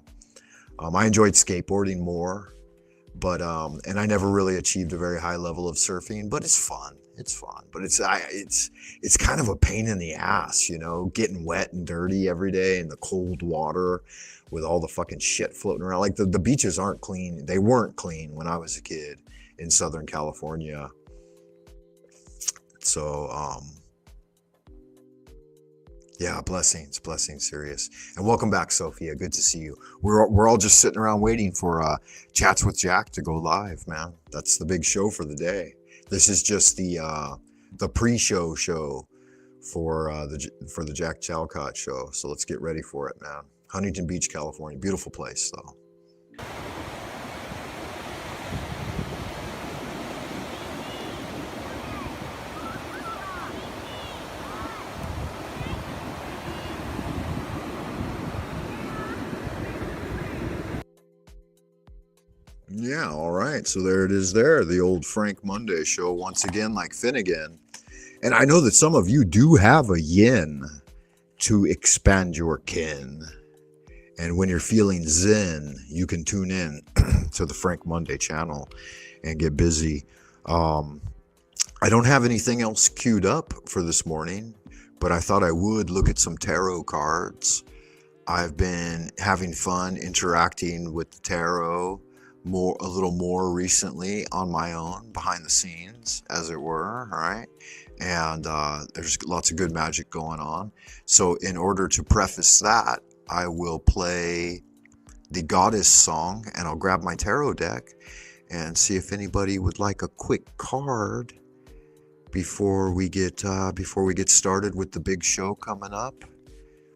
I enjoyed skateboarding more, but and I never really achieved a very high level of surfing. But it's fun. It's fun. But it's kind of a pain in the ass, getting wet and dirty every day in the cold water with all the fucking shit floating around. Like the beaches aren't clean. They weren't clean when I was a kid in Southern California. So, yeah, blessings, serious. And welcome back, Sophia. Good to see you. We're all just sitting around waiting for Chats with Jack to go live, man. That's the big show for the day. This is just the pre-show for the Jack Chalcott show. So let's get ready for it, man. Huntington Beach, California. Beautiful place, though. Yeah, all right. So there it is there, the old Frank Monday show once again, like Finnegan. And I know that some of you do have a yin to expand your kin. And when you're feeling zen, you can tune in to the Frank Monday channel and get busy. I don't have anything else queued up for this morning, but I thought I would look at some tarot cards. I've been having fun interacting with the tarot a little more recently on my own, behind the scenes, as it were, right? And there's lots of good magic going on. So in order to preface that, I will play the Goddess song, and I'll grab my tarot deck and see if anybody would like a quick card before we get started with the big show coming up.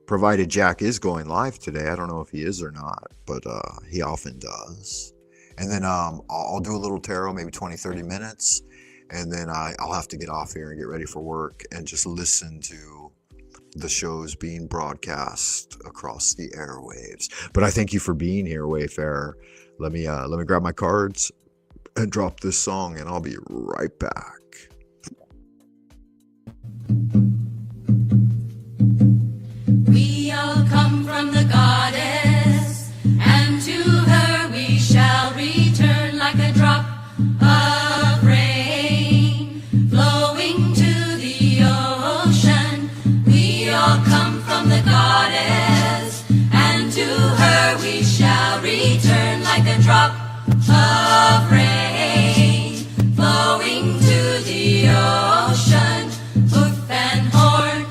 Provided Jack is going live today. I don't know if he is or not, but he often does. And then I'll do a little tarot, maybe 20-30 minutes, and then I'll have to get off here and get ready for work and just listen to the shows being broadcast across the airwaves. But I thank you for being here, Wayfarer. Let me grab my cards and drop this song, and I'll be right back. We all come from the goddess, and to her we shall return like a drop of rain flowing to the ocean. We all come from the goddess, and to her we shall return like a drop of rain flowing to the ocean. Hoof and horn,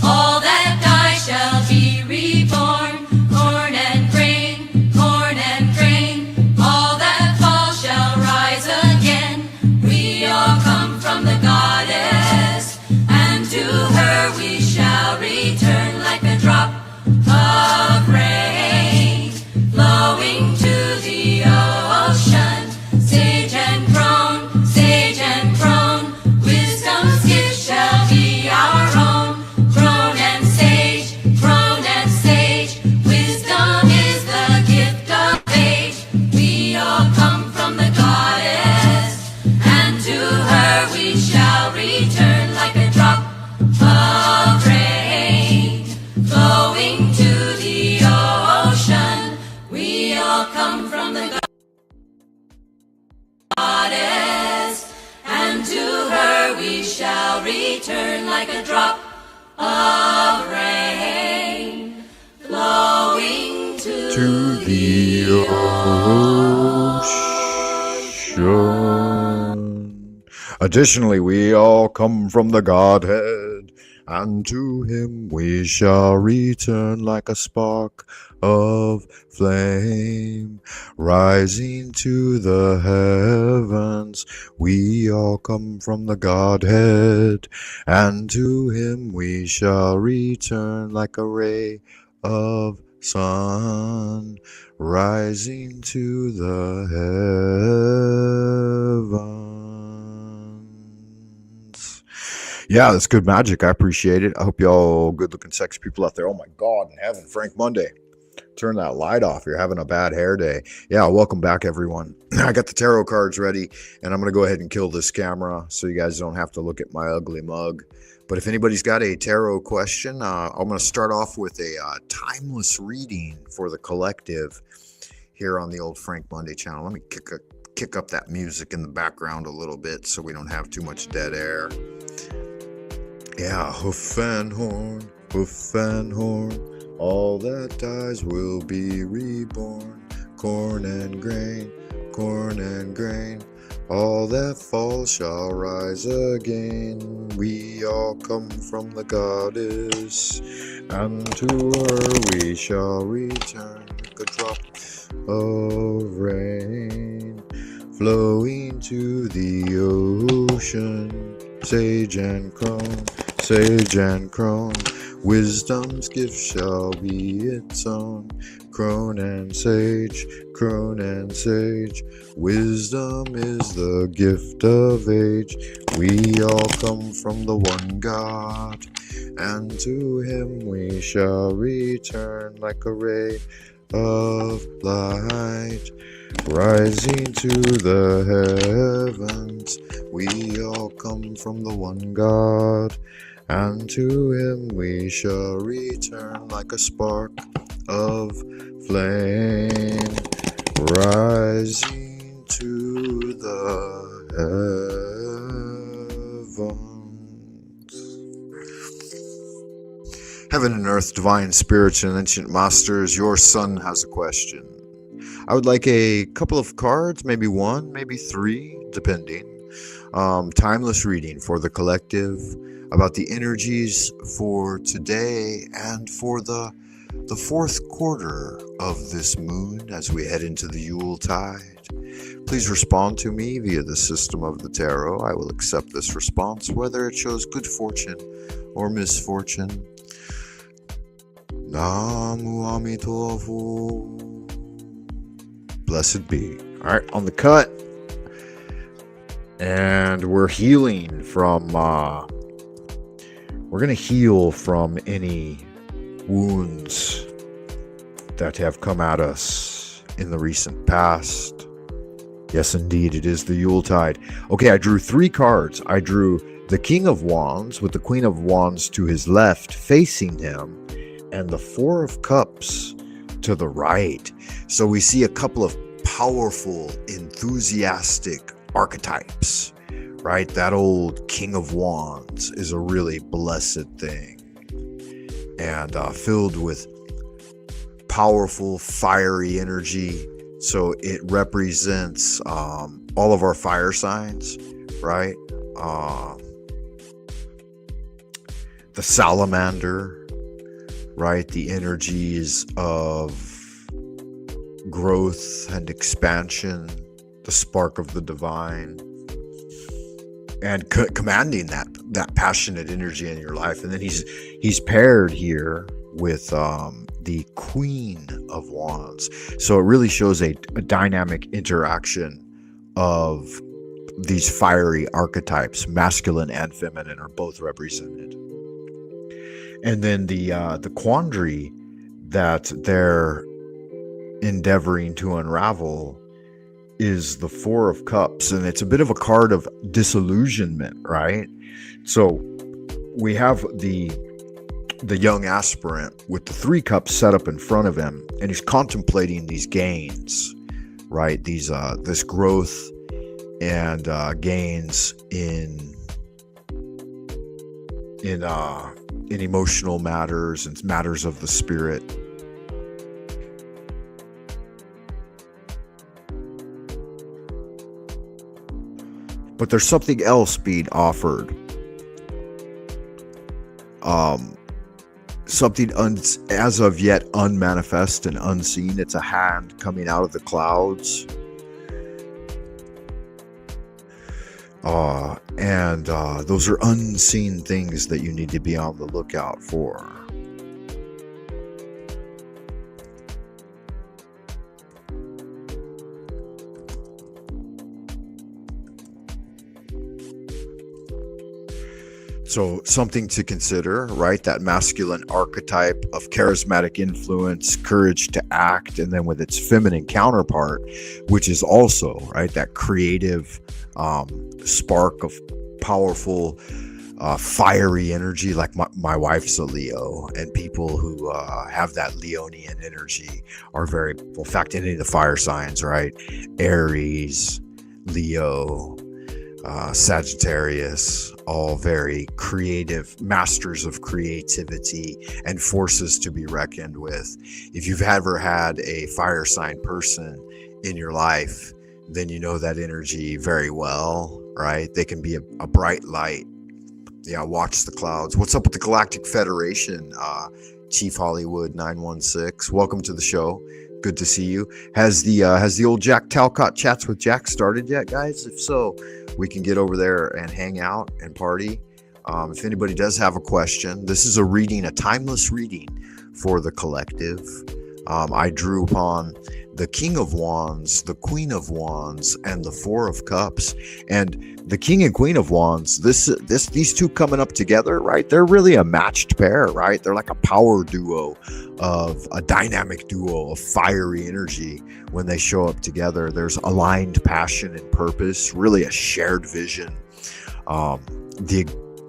all that die shall be reborn. Corn and grain, all that fall shall rise again. We all come from the goddess, and to her we shall return like a drop of rain flowing to the ocean. Sage and crone, wisdom's gift shall be our own. Crone and sage, wisdom is the gift of age. We all come from the goddess, and to her we shall return like a drop of rain flowing to the ocean. We all come from the goddess, and to her we shall return like a drop of rain flowing to the ocean. Additionally, we all come from the Godhead, and to him we shall return like a spark of flame rising to the heavens. We all come from the Godhead, and to him we shall return like a ray of sun rising to the heavens. Yeah, that's good magic. I appreciate it. I hope y'all good looking sexy people out there. Oh my God in heaven, Frank Monday. Turn that light off. You're having a bad hair day. Yeah, welcome back, everyone. I got the tarot cards ready, and I'm going to go ahead and kill this camera so you guys don't have to look at my ugly mug. But if anybody's got a tarot question, I'm going to start off with a timeless reading for the collective here on the old Frank Monday channel. Let me kick up that music in the background a little bit so we don't have too much dead air. Yeah, hoof and horn, All that dies will be reborn. Corn and grain, corn and grain. All that falls shall rise again. We all come from the goddess, and to her we shall return like a drop of rain flowing to the ocean. Sage and crone, wisdom's gift shall be its own. Crone and sage, wisdom is the gift of age. We all come from the one God, and to him we shall return like a ray of light rising to the heavens. We all come from the one God, and to him we shall return like a spark of flame rising to the heavens. Heaven and earth, divine spirits and ancient masters, your son has a question. I would like a couple of cards, maybe one, maybe three, depending. Timeless reading for the collective about the energies for today and for the fourth quarter of this moon as we head into the Yule tide. Please respond to me via the system of the tarot. I will accept this response, whether it shows good fortune or misfortune. Namu Amitofu. Blessed be. All right, on the cut. And we're healing from, we're going to heal from any wounds that have come at us in the recent past. Yes, indeed, it is the Yuletide. Okay, I drew three cards. I drew the King of Wands with the Queen of Wands to his left facing him, and the Four of Cups to the right. So we see a couple of powerful, enthusiastic archetypes, right? That old King of Wands is a really blessed thing, and filled with powerful, fiery energy. So it represents all of our fire signs, right? The salamander, right? The energies of growth and expansion, the spark of the divine, and commanding that passionate energy in your life. And then he's paired here with the Queen of Wands. So it really shows a dynamic interaction of these fiery archetypes, masculine and feminine, are both represented. And then the quandary that they're endeavoring to unravel is the Four of Cups, and it's a bit of a card of disillusionment, right? So we have the young aspirant with the three cups set up in front of him, and he's contemplating these gains, right? These this growth and gains in emotional matters and matters of the spirit. But there's something else being offered. Something as of yet unmanifest and unseen. It's a hand coming out of the clouds. And those are unseen things that you need to be on the lookout for. So something to consider, right? That masculine archetype of charismatic influence, courage to act, and then with its feminine counterpart, which is also, right, that creative spark of powerful, fiery energy. Like my wife's a Leo, and people who have that Leonian energy are very, well, in fact, any of the fire signs, right? Aries, Leo, Sagittarius, all very creative, masters of creativity and forces to be reckoned with. If you've ever had a fire sign person in your life, then you know that energy very well, right? They can be a bright light. Yeah, watch the clouds. What's up with the Galactic Federation? Chief Hollywood 916. Welcome to the show. Good to see you. Has the old Jack Talcott Chats with Jack started yet, guys? If so, we can get over there and hang out and party. If anybody does have a question, this is a reading, a timeless reading for the collective. I drew upon the King of Wands, the Queen of Wands, and the Four of Cups. And the King and Queen of Wands, these two coming up together, right? They're really a matched pair, right? They're like a power duo, of a dynamic duo of fiery energy. When they show up together, there's aligned passion and purpose, really a shared vision. The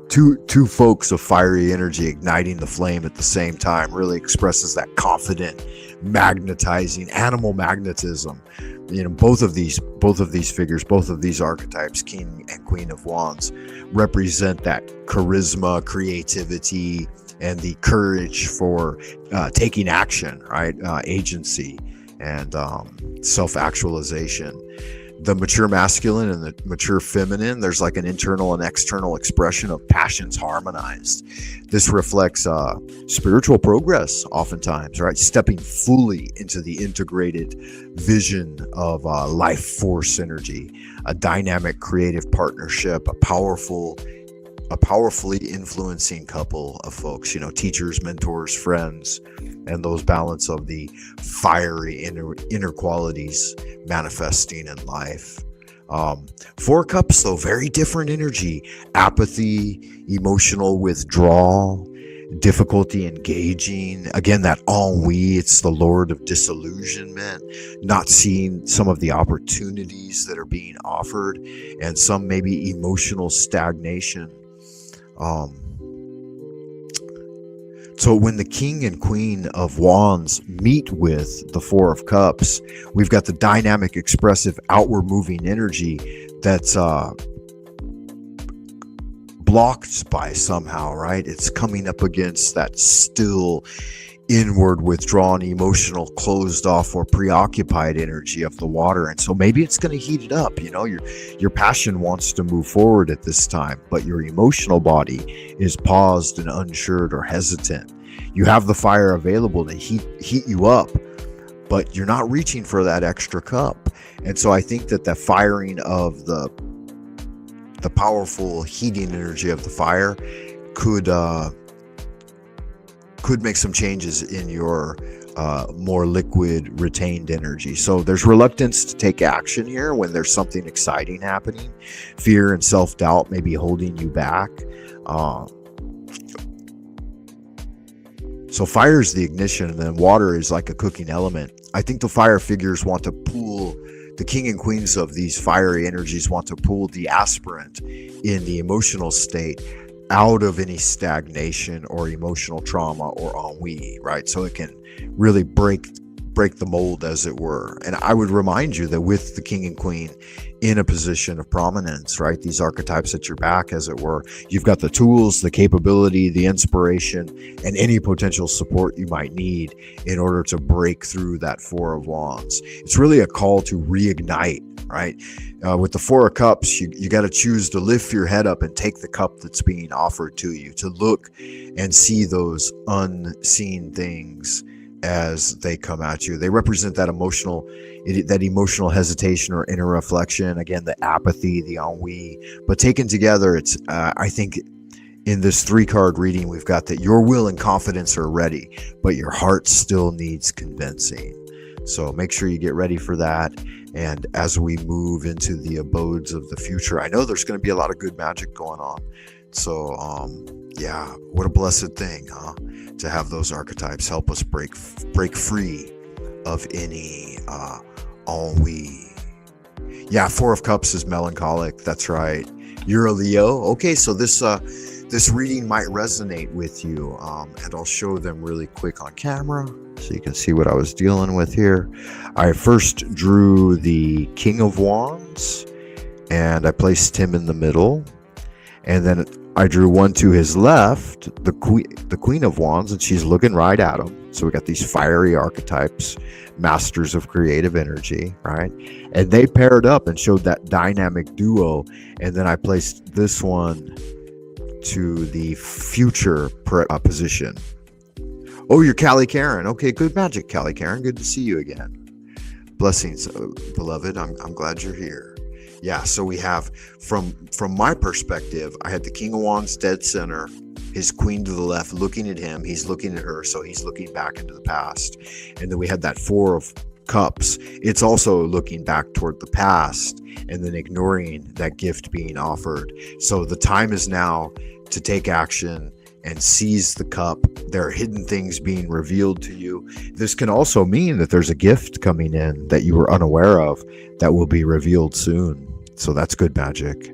two folks of fiery energy igniting the flame at the same time really expresses that confident, magnetizing animal magnetism. You know, both of these figures, both of these archetypes, King and Queen of Wands, represent that charisma, creativity, and the courage for taking action, right? Agency and self-actualization. The mature masculine and the mature feminine, there's like an internal and external expression of passions harmonized. This reflects spiritual progress oftentimes, right? Stepping fully into the integrated vision of life force energy, a dynamic creative partnership, a powerfully influencing couple of folks, you know, teachers, mentors, friends, and those balance of the fiery inner qualities manifesting in life. Four Cups, though, very different energy: apathy, emotional withdrawal, difficulty engaging. Again, that ennui, it's the Lord of disillusionment, not seeing some of the opportunities that are being offered, and some maybe emotional stagnation. So when the King and Queen of Wands meet with the Four of Cups, we've got the dynamic, expressive, outward moving energy that's blocked by somehow, right? It's coming up against that still, inward, withdrawn, emotional, closed off, or preoccupied energy of the water. And so maybe it's going to heat it up. You know, your passion wants to move forward at this time, but your emotional body is paused and unsure or hesitant. You have the fire available to heat you up, but you're not reaching for that extra cup. And so I think that the firing of the powerful heating energy of the fire could make some changes in your more liquid retained energy. So there's reluctance to take action here when there's something exciting happening. Fear and self-doubt may be holding you back. So fire is the ignition, and then water is like a cooking element. I think the fire figures want to pull, the king and queens of these fiery energies want to pull the aspirant in the emotional state out of any stagnation or emotional trauma or ennui, right? So it can really break the mold, as it were. And I would remind you that with the king and queen in a position of prominence, right, these archetypes at your back, as it were, you've got the tools, the capability, the inspiration, and any potential support you might need in order to break through that Four of Wands. It's really a call to reignite, right? With the Four of Cups, you got to choose to lift your head up and take the cup that's being offered to you, to look and see those unseen things as they come at you. They represent that emotional hesitation or inner reflection. Again, the apathy, the ennui. But taken together, it's I think in this 3-card reading, we've got that your will and confidence are ready, but your heart still needs convincing. So make sure you get ready for that. And as we move into the abodes of the future, I know there's going to be a lot of good magic going on. So yeah, what a blessed thing, huh? To have those archetypes help us break free of any ennui. Yeah, Four of Cups is melancholic. That's right. You're a Leo. Okay, so this reading might resonate with you, and I'll show them really quick on camera so you can see what I was dealing with here. I first drew the King of Wands, and I placed him in the middle, and then I drew one to his left, the Queen of Wands, and she's looking right at him. So we got these fiery archetypes, masters of creative energy, right? And they paired up and showed that dynamic duo. And then I placed this one to the future position. Oh, you're Callie Karen. Okay, good magic, Callie Karen. Good to see you again. Blessings, beloved. I'm glad you're here. Yeah, so we have, from my perspective, I had the King of Wands dead center, his queen to the left looking at him, he's looking at her, so he's looking back into the past. And then we had that Four of Cups, it's also looking back toward the past and then ignoring that gift being offered. So the time is now to take action and seize the cup. There are hidden things being revealed to you. This can also mean that there's a gift coming in that you were unaware of that will be revealed soon. So that's good magic.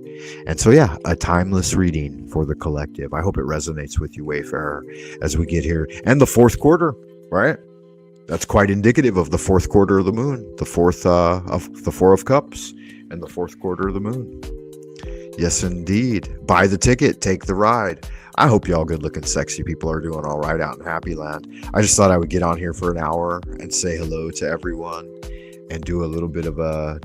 And so, yeah, a timeless reading for the collective. I hope it resonates with you, Wayfarer, as we get here. And the fourth quarter, right? That's quite indicative of the fourth quarter of the moon, the fourth of the Four of Cups and the fourth quarter of the moon. Yes, indeed. Buy the ticket, take the ride. I hope y'all good looking, sexy people are doing all right out in Happy Land. I just thought I would get on here for an hour and say hello to everyone and do a little bit of a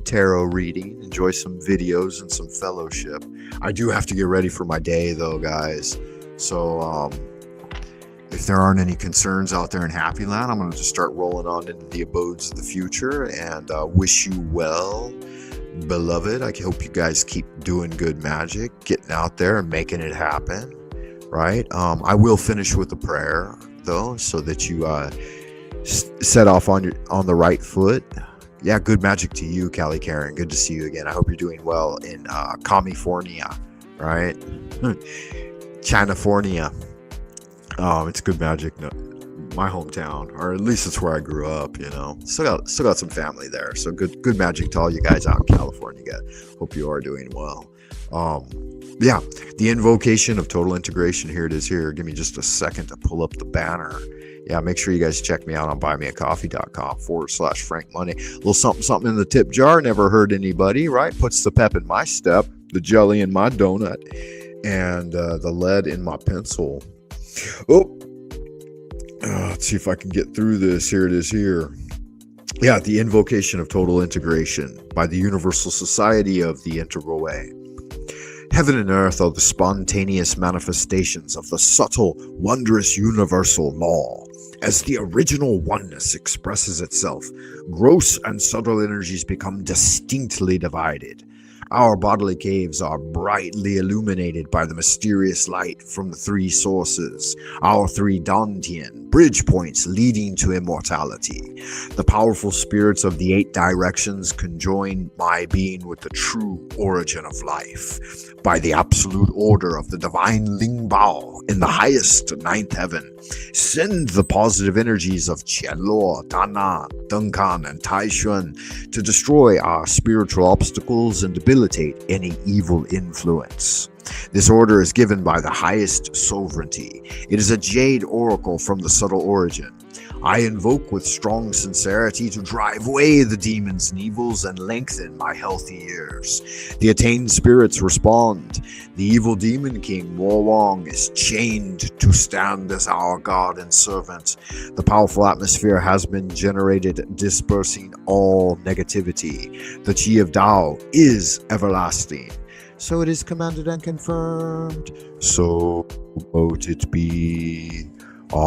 tarot reading, enjoy some videos and some fellowship. I do have to get ready for my day though, guys. So if there aren't any concerns out there in Happy Land, I'm going to just start rolling on into the abodes of the future and wish you well, beloved. I hope you guys keep doing good magic, getting out there and making it happen, right? I will finish with a prayer though, so that you set off on the right foot. Yeah, good magic to you, Callie Karen. Good to see you again. I hope you're doing well in California, right? Chinafornia. It's good magic. No, my hometown, or at least it's where I grew up. You know, still got some family there. So good magic to all you guys out in California. Hope you are doing well. Yeah, the invocation of total integration. Here it is. Here, give me just a second to pull up the banner. Yeah, make sure you guys check me out on buymeacoffee.com/Frank Money. A little something in the tip jar. Never hurt anybody, right? Puts the pep in my step, the jelly in my donut, and the lead in my pencil. Oh, let's see if I can get through this. Here it is here. Yeah, the invocation of total integration by the Universal Society of the Integral Way. Heaven and earth are the spontaneous manifestations of the subtle, wondrous universal law. As the original oneness expresses itself, gross and subtle energies become distinctly divided. Our bodily caves are brightly illuminated by the mysterious light from the three sources, our three Dantian bridge points leading to immortality. The powerful spirits of the 8 directions conjoin my being with the true origin of life. By the absolute order of the divine Ling Bao in the highest 9th heaven, send the positive energies of Qianluo, Dana, Dunkan, and Taishuan to destroy our spiritual obstacles and debilitate any evil influence. This order is given by the highest sovereignty. It is a jade oracle from the subtle origin. I invoke with strong sincerity to drive away the demons and evils and lengthen my healthy years. The attained spirits respond. The evil demon king, Mo Wang, is chained to stand as our God and servant. The powerful atmosphere has been generated, dispersing all negativity. The Qi of Tao is everlasting. So it is commanded and confirmed. So mote it be. Amen.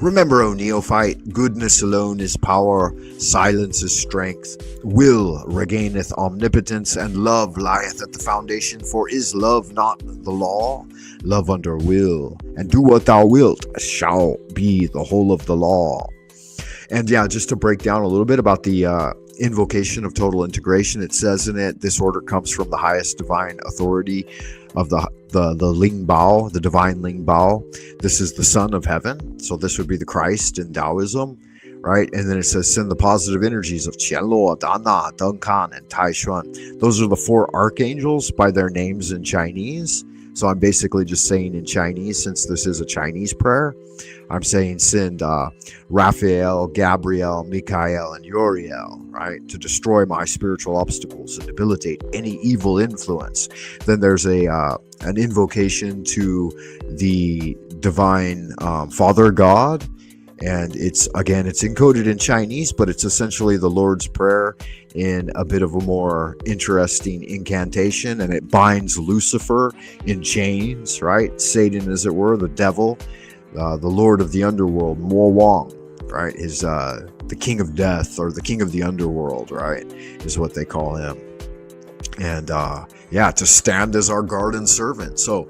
Remember, O neophyte, goodness alone is power, silence is strength, will regaineth omnipotence, and love lieth at the foundation. For is love not the law? Love under will, and do what thou wilt shall be the whole of the law. And yeah, just to break down a little bit about the invocation of total integration, it says in it, this order comes from the highest divine authority of the Ling Bao, the divine Ling Bao. This is the Son of Heaven, so this would be the Christ in Taoism, right? And then it says, send the positive energies of Qianluo, Dana, Dunkan, and Taishuan. Those are the 4 archangels by their names in Chinese. So I'm basically just saying in Chinese, since this is a Chinese prayer, I'm saying send Raphael, Gabriel, Michael, and Uriel, right, to destroy my spiritual obstacles and debilitate any evil influence. Then there's an invocation to the divine Father God, and it's encoded in Chinese, but it's essentially the Lord's Prayer in a bit of a more interesting incantation, and it binds Lucifer in chains, right? Satan, as it were, the devil, the Lord of the underworld, Mo Wang, right? Is the king of death, or the king of the underworld, right? Is what they call him. And to stand as our guard and servant. So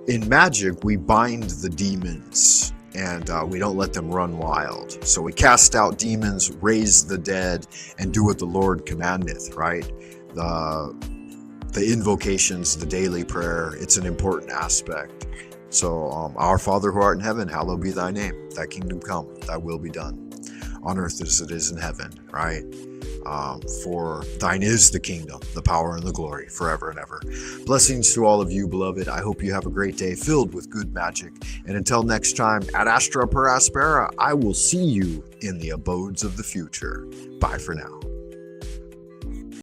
in magic, we bind the demons, and we don't let them run wild. So we cast out demons, raise the dead, and do what the Lord commandeth, right? The invocations, the daily prayer, it's an important aspect. So our Father who art in heaven, hallowed be thy name. Thy kingdom come, thy will be done, on earth as it is in heaven, right? For thine is the kingdom, the power, and the glory, forever and ever. Blessings to all of you, beloved. I hope you have a great day filled with good magic. And until next time, ad astra per aspera, I will see you in the abodes of the future. Bye for now.